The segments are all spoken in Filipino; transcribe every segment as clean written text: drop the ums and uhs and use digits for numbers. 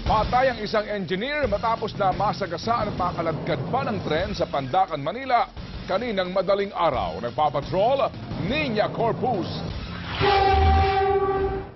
Patay ang isang engineer matapos na masagasaan at makaladkad pa ng tren sa Pandacan, Manila. Kaninang madaling araw, nagpapatrol, Niña Corpus.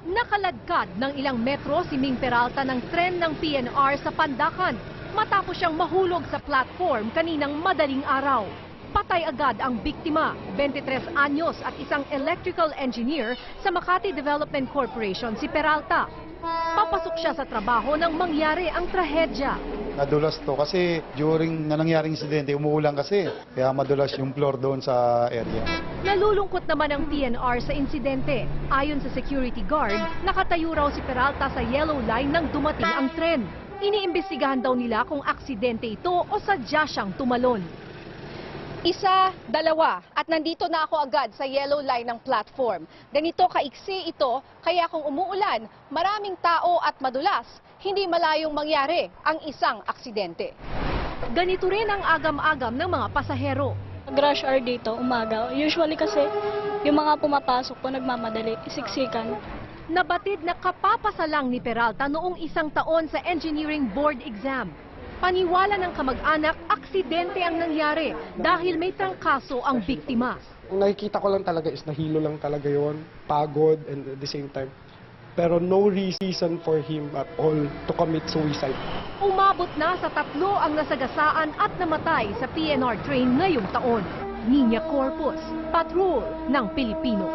Nakaladkad ng ilang metro si Ming Peralta ng tren ng PNR sa Pandacan matapos siyang mahulog sa platform kaninang madaling araw. Patay agad ang biktima, 23 anyos at isang electrical engineer sa Makati Development Corporation si Peralta. Papasok siya sa trabaho nang mangyari ang trahedya. Nadulas to kasi during na nangyaring insidente, umuulan kasi. Kaya madulas yung floor doon sa area. Nalulungkot naman ang PNR sa insidente. Ayon sa security guard, nakatayo raw si Peralta sa yellow line nang dumating ang tren. Iniimbestigahan daw nila kung aksidente ito o sadya siyang tumalon. Isa, dalawa, at nandito na ako agad sa yellow line ng platform. Ganito kaiksi ito, kaya kung umuulan, maraming tao at madulas, hindi malayong mangyari ang isang aksidente. Ganito rin ang agam-agam ng mga pasahero. Rush hour dito, umaga. Usually kasi, yung mga pumapasok po nagmamadali, siksikan. Nabatid na kapapasa lang ni Peralta noong 1 taon sa engineering board exam. Paniwala ng kamag-anak, aksidente ang nangyari dahil may trangkaso ang biktima. Ang nakikita ko lang talaga is nahilo lang talaga yon, pagod and at the same time. Pero no reason for him at all to commit suicide. Umabot na sa 3 ang nasagasaan at namatay sa PNR train ngayong taon. Niña Corpus, Patrol ng Pilipino.